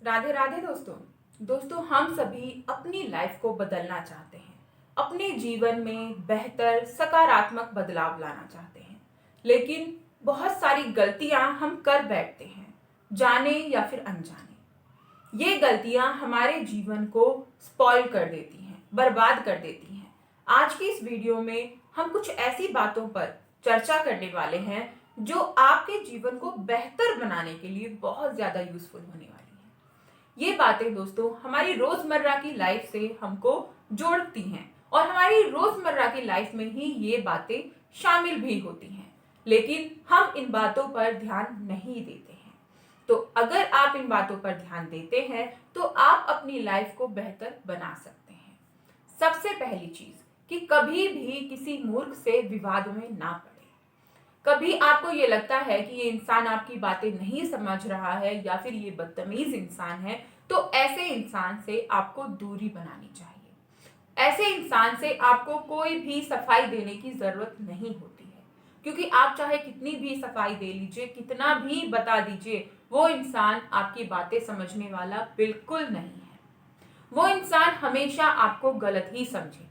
राधे राधे दोस्तों हम सभी अपनी लाइफ को बदलना चाहते हैं। अपने जीवन में बेहतर सकारात्मक बदलाव लाना चाहते हैं, लेकिन बहुत सारी गलतियां हम कर बैठते हैं, जाने या फिर अनजाने। ये गलतियां हमारे जीवन को स्पॉइल कर देती हैं, बर्बाद कर देती हैं। आज की इस वीडियो में हम कुछ ऐसी बातों पर चर्चा करने वाले हैं जो आपके जीवन को बेहतर बनाने के लिए बहुत ज्यादा यूजफुल होने वाली है। ये बातें दोस्तों हमारी रोजमर्रा की लाइफ से हमको जोड़ती हैं और हमारी रोजमर्रा की लाइफ में ही ये बातें शामिल भी होती हैं, लेकिन हम इन बातों पर ध्यान नहीं देते हैं। तो अगर आप इन बातों पर ध्यान देते हैं तो आप अपनी लाइफ को बेहतर बना सकते हैं। सबसे पहली चीज कि कभी भी किसी मूर्ख से विवाद में ना पड़े। कभी आपको ये लगता है कि ये इंसान आपकी बातें नहीं समझ रहा है या फिर ये बदतमीज इंसान है, तो ऐसे इंसान से आपको दूरी बनानी चाहिए। ऐसे इंसान से आपको कोई भी सफाई देने की जरूरत नहीं होती है, क्योंकि आप चाहे कितनी भी सफाई दे लीजिए, कितना भी बता दीजिए, वो इंसान आपकी बातें समझने वाला बिल्कुल नहीं है। वो इंसान हमेशा आपको गलत ही समझेगा।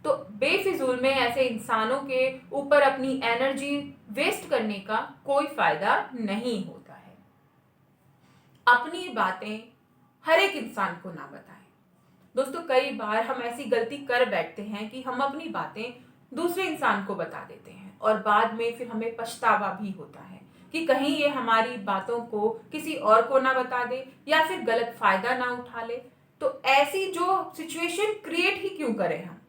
तो बेफिजूल में ऐसे इंसानों के ऊपर अपनी एनर्जी वेस्ट करने का कोई फायदा नहीं होता है। अपनी बातें हर एक इंसान को ना बताएं। दोस्तों कई बार हम ऐसी गलती कर बैठते हैं कि हम अपनी बातें दूसरे इंसान को बता देते हैं और बाद में फिर हमें पछतावा भी होता है कि कहीं ये हमारी बातों को किसी और को ना बता दे या फिर गलत फायदा ना उठा ले। तो ऐसी जो सिचुएशन क्रिएट ही क्यों करें हम,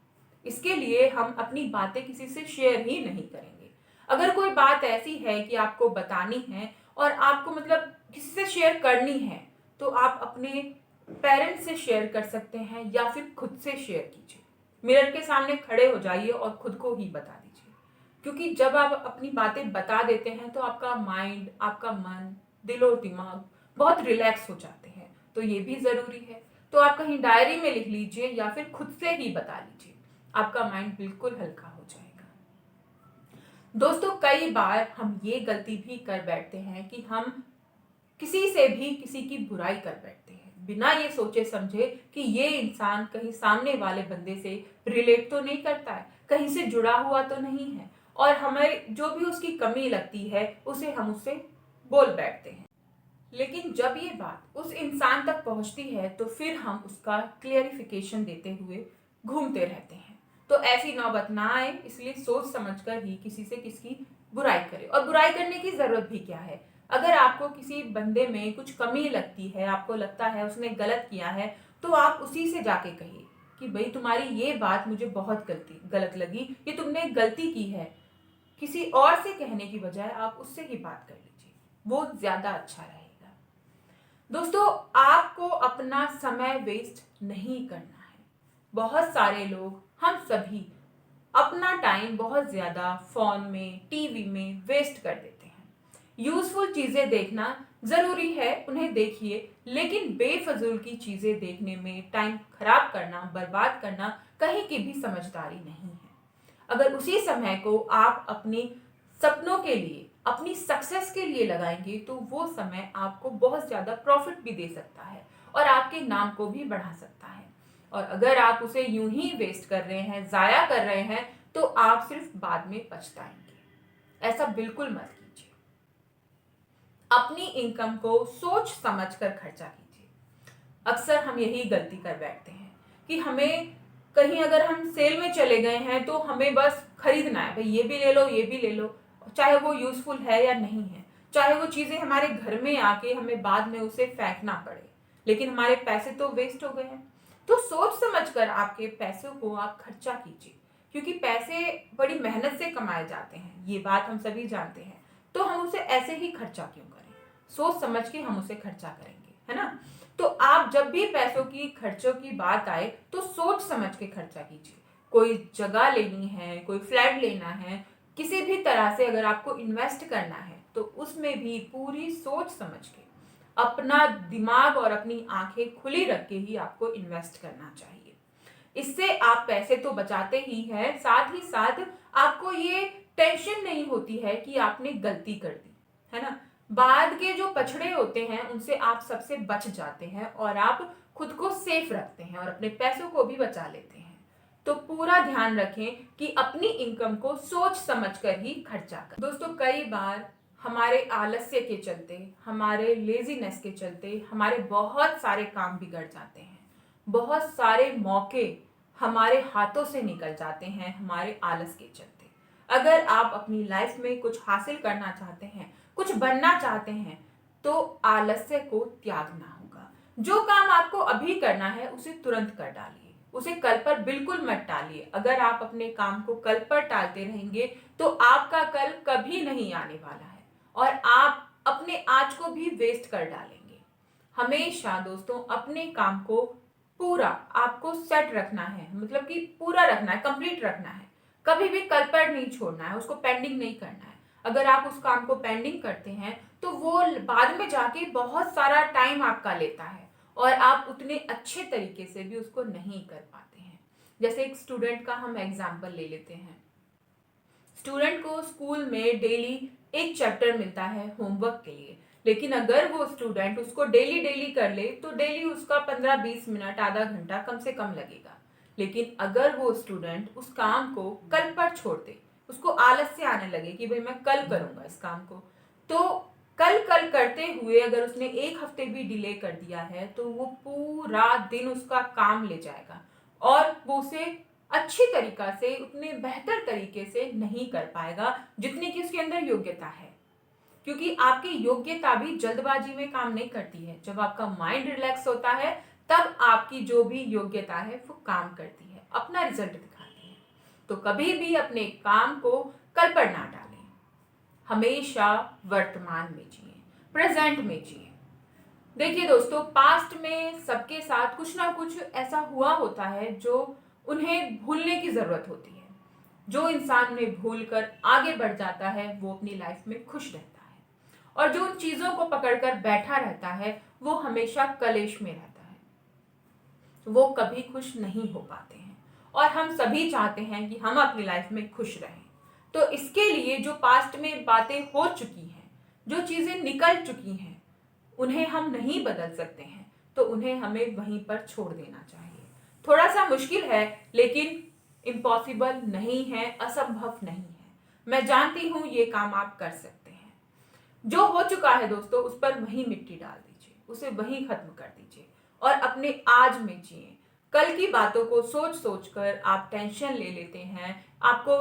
इसके लिए हम अपनी बातें किसी से शेयर ही नहीं करेंगे। अगर कोई बात ऐसी है कि आपको बतानी है और आपको मतलब किसी से शेयर करनी है, तो आप अपने पेरेंट्स से शेयर कर सकते हैं या फिर खुद से शेयर कीजिए। मिरर के सामने खड़े हो जाइए और खुद को ही बता दीजिए, क्योंकि जब आप अपनी बातें बता देते हैं तो आपका माइंड, आपका मन, दिल और दिमाग बहुत रिलैक्स हो जाते हैं। तो ये भी जरूरी है। तो आप कहीं डायरी में लिख लीजिए या फिर खुद से ही बता लीजिए, आपका माइंड बिल्कुल हल्का हो जाएगा। दोस्तों कई बार हम ये गलती भी कर बैठते हैं कि हम किसी से भी किसी की बुराई कर बैठते हैं, बिना ये सोचे समझे कि ये इंसान कहीं सामने वाले बंदे से रिलेट तो नहीं करता है, कहीं से जुड़ा हुआ तो नहीं है, और हमें जो भी उसकी कमी लगती है उसे हम उससे बोल बैठते हैं। लेकिन जब ये बात उस इंसान तक पहुंचती है तो फिर हम उसका क्लियरिफिकेशन देते हुए घूमते रहते हैं। तो ऐसी नौबत ना आए, इसलिए सोच समझकर ही किसी से किसकी बुराई करें। और बुराई करने की जरूरत भी क्या है? अगर आपको किसी बंदे में कुछ कमी लगती है, आपको लगता है उसने गलत किया है, तो आप उसी से जाके कहिए कि भाई तुम्हारी ये बात मुझे बहुत गलत लगी, ये तुमने गलती की है। किसी और से कहने की बजाय आप उससे ही बात कर लीजिए, वो ज्यादा अच्छा रहेगा। दोस्तों आपको अपना समय वेस्ट नहीं करना है। बहुत सारे लोग, हम सभी अपना टाइम बहुत ज्यादा फोन में, टीवी में वेस्ट कर देते हैं। यूजफुल चीजें देखना जरूरी है, उन्हें देखिए, लेकिन बेफजूल की चीजें देखने में टाइम खराब करना, बर्बाद करना कहीं की भी समझदारी नहीं है। अगर उसी समय को आप अपनी सपनों के लिए, अपनी सक्सेस के लिए लगाएंगे, तो वो समय आपको बहुत ज्यादा प्रॉफिट भी दे सकता है और आपके नाम को भी बढ़ा सकता है। और अगर आप उसे यूं ही वेस्ट कर रहे हैं, जाया कर रहे हैं, तो आप सिर्फ बाद में पछताएंगे। ऐसा बिल्कुल मत कीजिए। अपनी इनकम को सोच समझकर खर्चा कीजिए। अक्सर हम यही गलती कर बैठते हैं कि हमें कहीं अगर हम सेल में चले गए हैं तो हमें बस खरीदना है, भाई ये भी ले लो, ये भी ले लो, चाहे वो यूजफुल है या नहीं है, चाहे वो चीजें हमारे घर में आके हमें बाद में उसे फेंकना पड़े, लेकिन हमारे पैसे तो वेस्ट हो गए हैं। तो सोच समझकर आपके पैसों को आप खर्चा कीजिए, क्योंकि पैसे बड़ी मेहनत से कमाए जाते हैं, ये बात हम सभी जानते हैं। तो हम उसे ऐसे ही खर्चा क्यों करें? सोच समझ के हम उसे खर्चा करेंगे, है ना? तो आप जब भी पैसों की खर्चों की बात आए तो सोच समझ के खर्चा कीजिए। कोई जगह लेनी है, कोई फ्लैट लेना है, किसी भी तरह से अगर आपको इन्वेस्ट करना है, तो उसमें भी पूरी सोच समझ के, अपना दिमाग और अपनी आंखें खुली रख के ही आपको इन्वेस्ट करना चाहिए। इससे आप पैसे तो बचाते ही हैं, साथ ही साथ आपको ये टेंशन नहीं होती है कि आपने गलती कर दी, है ना? बाद के जो पछड़े होते हैं उनसे आप सबसे बच जाते हैं और आप खुद को सेफ रखते हैं और अपने पैसों को भी बचा लेते हैं। तो पूरा ध्यान रखें कि अपनी इनकम को सोच समझ कर ही खर्चा करें। दोस्तों, कई बार हमारे आलस्य के चलते, हमारे लेजीनेस के चलते हमारे बहुत सारे काम बिगड़ जाते हैं। बहुत सारे मौके हमारे हाथों से निकल जाते हैं हमारे आलस के चलते। अगर आप अपनी लाइफ में कुछ हासिल करना चाहते हैं, कुछ बनना चाहते हैं, तो आलस्य को त्यागना होगा। जो काम आपको अभी करना है उसे तुरंत कर डालिए, उसे कल पर बिल्कुल मत टालिए। अगर आप अपने काम को कल पर टालते रहेंगे तो आपका कल कभी नहीं आने वाला है और आप अपने आज को भी वेस्ट कर डालेंगे। हमेशा दोस्तों अपने काम को पूरा आपको सेट रखना है, मतलब कि पूरा रखना है, कंप्लीट रखना है। कभी भी कल पर नहीं छोड़ना है, उसको पेंडिंग नहीं करना है। अगर आप उस काम को पेंडिंग करते हैं तो वो बाद में जाके बहुत सारा टाइम आपका लेता है और आप उतने अच्छे तरीके से भी उसको नहीं कर पाते हैं। जैसे एक स्टूडेंट का हम एग्जाम्पल ले लेते हैं। स्टूडेंट को स्कूल में डेली एक चैप्टर मिलता है होमवर्क के लिए, लेकिन अगर वो स्टूडेंट उसको डेली डेली कर ले तो डेली उसका 15-20 मिनट, आधा घंटा कम से कम लगेगा। लेकिन अगर वो स्टूडेंट उस काम को कल पर छोड़ दे, उसको आलस्य आने लगे कि भाई मैं कल करूंगा इस काम को, तो कल कल करते हुए अगर उसने एक हफ्ते भी डिले कर दिया है तो वो पूरा दिन उसका काम ले जाएगा और वो उसे अच्छी तरीका से, उतने बेहतर तरीके से नहीं कर पाएगा जितनी कि उसके अंदर योग्यता है। क्योंकि आपकी योग्यता भी जल्दबाजी में काम नहीं करती है। जब आपका माइंड रिलैक्स होता है तब आपकी जो भी योग्यता है वो काम करती है, अपना रिजल्ट दिखाती है। तो कभी भी अपने काम को कल पर ना डालें, हमेशा वर्तमान में जिए, प्रेजेंट में जिए। देखिए दोस्तों, पास्ट में सबके साथ कुछ ना कुछ ऐसा हुआ होता है जो उन्हें भूलने की जरूरत होती है। जो इंसान उन्हें भूलकर आगे बढ़ जाता है वो अपनी लाइफ में खुश रहता है, और जो उन चीजों को पकड़कर बैठा रहता है वो हमेशा कलेश में रहता है, वो कभी खुश नहीं हो पाते हैं। और हम सभी चाहते हैं कि हम अपनी लाइफ में खुश रहें। तो इसके लिए जो पास्ट में बातें हो चुकी हैं, जो चीजें निकल चुकी हैं, उन्हें हम नहीं बदल सकते हैं, तो उन्हें हमें वहीं पर छोड़ देना चाहिए। थोड़ा सा मुश्किल है लेकिन इम्पॉसिबल नहीं है, असंभव नहीं है। मैं जानती हूं ये काम आप कर सकते हैं। जो हो चुका है दोस्तों उस पर वहीं मिट्टी डाल दीजिए, उसे वहीं खत्म कर दीजिए और अपने आज में जिए। कल की बातों को सोच सोच कर आप टेंशन ले लेते हैं, आपको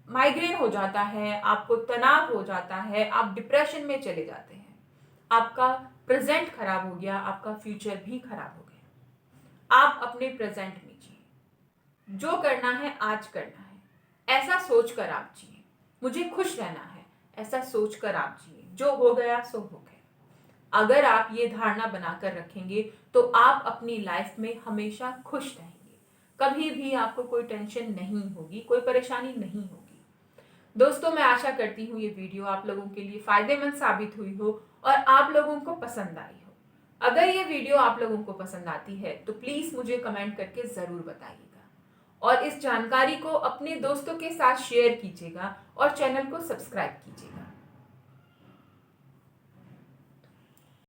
माइग्रेन हो जाता है, आपको तनाव हो जाता है, आप डिप्रेशन में चले जाते हैं। आपका प्रेजेंट खराब हो गया, आपका फ्यूचर भी खराब हो गया। आप अपने प्रेजेंट में जिए, जो करना है आज करना है, ऐसा सोचकर आप जिए। मुझे खुश रहना है, ऐसा सोचकर आप जिए। जो हो गया सो हो गया। अगर आप ये धारणा बनाकर रखेंगे तो आप अपनी लाइफ में हमेशा खुश रहेंगे। कभी भी आपको कोई टेंशन नहीं होगी, कोई परेशानी नहीं होगी। दोस्तों, मैं आशा करती हूँ ये वीडियो आप लोगों के लिए फायदेमंद साबित हुई हो और आप लोगों को पसंद आई हो। अगर ये वीडियो आप लोगों को पसंद आती है तो प्लीज मुझे कमेंट करके जरूर बताइएगा और इस जानकारी को अपने दोस्तों के साथ शेयर कीजिएगा और चैनल को सब्सक्राइब कीजिएगा।